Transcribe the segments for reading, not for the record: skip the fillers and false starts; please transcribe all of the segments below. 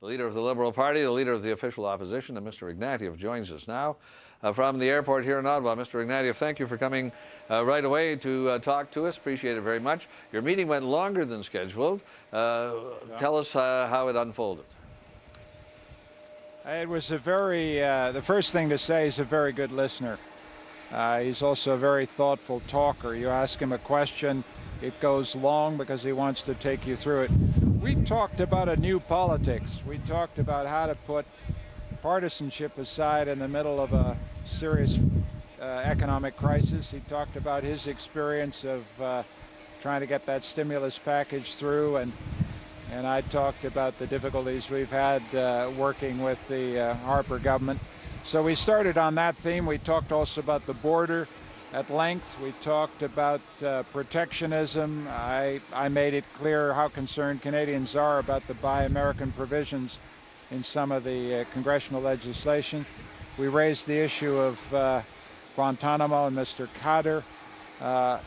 The leader of the Liberal Party, the leader of the official opposition, and Mr. Ignatieff joins us now from the airport here in Ottawa. Mr. Ignatieff, thank you for coming right away to talk to us. Appreciate it very much. Your meeting went longer than scheduled. Tell us how it unfolded. It was a very, the first thing to say, he's a very good listener. He's also a very thoughtful talker. You ask him a question, it goes long because he wants to take you through it. We talked about a new politics. We talked about how to put partisanship aside in the middle of a serious economic crisis. He talked about his experience of trying to get that stimulus package through, and I talked about the difficulties we've had working with the Harper government. So we started on that theme. We talked also about the border at length. We talked about protectionism. I made it clear how concerned Canadians are about the Buy American provisions in some of the congressional legislation. We raised the issue of Guantanamo and Mr. Khadr,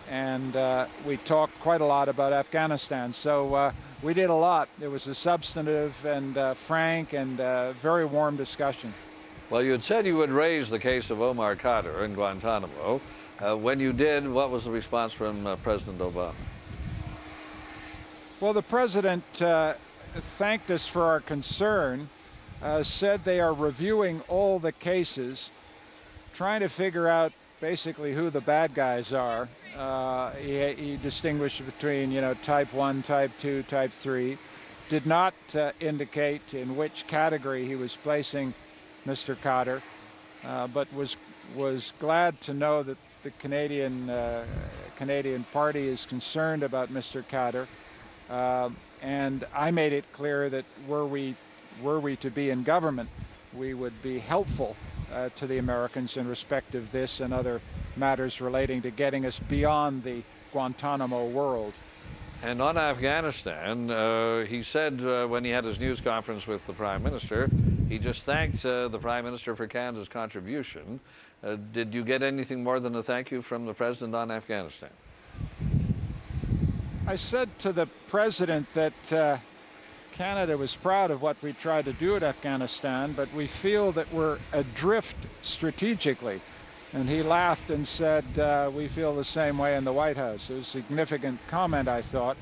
and we talked quite a lot about Afghanistan. So we did a lot. It was a substantive and frank and very warm discussion. Well, you had said you would raise the case of Omar Khadr in Guantanamo. When you did, what was the response from President Obama? Well, the president thanked us for our concern, said they are reviewing all the cases, trying to figure out basically who the bad guys are. He distinguished between, type 1, type 2, type 3, did not indicate in which category he was placing Mr. Khadr, but was glad to know that the Canadian Party is concerned about Mr. Khadr, and I made it clear that were we to be in government, we would be helpful to the Americans in respect of this and other matters relating to getting us beyond the Guantanamo world. And on Afghanistan, he said when he had his news conference with the Prime Minister, he just thanked the Prime Minister for Canada's contribution. Did you get anything more than a thank you from the President on Afghanistan? I said to the President that Canada was proud of what we tried to do at Afghanistan, but we feel that we're adrift strategically. And he laughed and said, we feel the same way in the White House. It was a significant comment, I thought.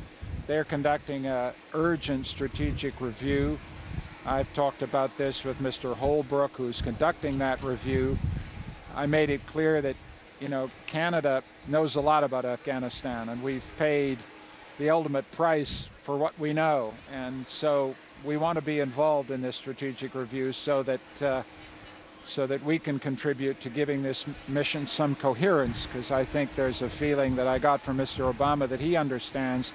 They're conducting an urgent strategic review. I've talked about this with Mr. Holbrooke, who's conducting that review. I made it clear that, Canada knows a lot about Afghanistan, and we've paid the ultimate price for what we know. And so we want to be involved in this strategic review so that we can contribute to giving this mission some coherence, because I think there's a feeling that I got from Mr. Obama that he understands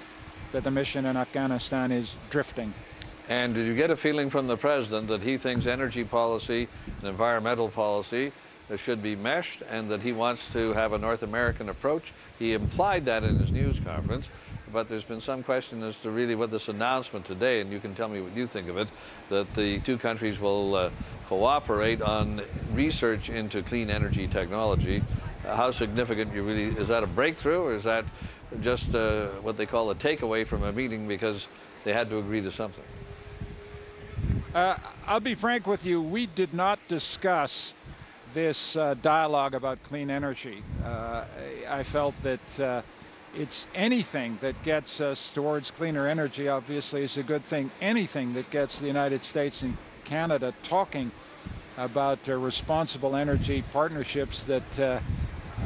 that the mission in Afghanistan is drifting. And did you get a feeling from the President that he thinks energy policy and environmental policy should be meshed, and that he wants to have a North American approach? He implied that in his news conference, but there's been some question as to really what this announcement today, and you can tell me what you think of it, that the two countries will cooperate on research into clean energy technology. How significant is that a breakthrough, or is that just what they call a takeaway from a meeting because they had to agree to something? I'll be frank with you, we did not discuss this dialogue about clean energy. I felt that it's anything that gets us towards cleaner energy, obviously, is a good thing. Anything that gets the United States and Canada talking about responsible energy partnerships that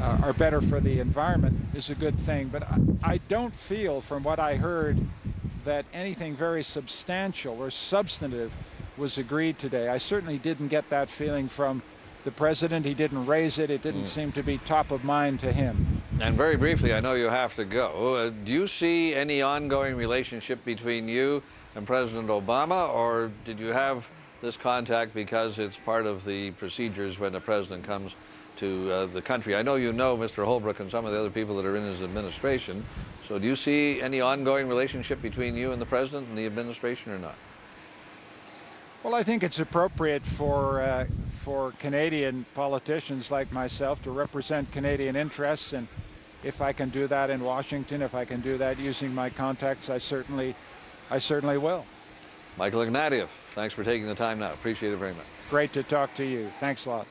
are better for the environment is a good thing. But I don't feel, from what I heard, that anything very substantial or substantive was agreed today. I certainly didn't get that feeling from the President. He didn't raise it. It didn't seem to be top of mind to him. And very briefly, I know you have to go. Do you see any ongoing relationship between you and President Obama, or did you have this contact because it's part of the procedures when the President comes to the country? I know you know Mr. Holbrooke and some of the other people that are in his administration. So do you see any ongoing relationship between you and the President and the administration or not? Well, I think it's appropriate for Canadian politicians like myself to represent Canadian interests, and if I can do that in Washington, if I can do that using my contacts, I certainly will. Michael Ignatieff, thanks for taking the time now. Appreciate it very much. Great to talk to you. Thanks a lot.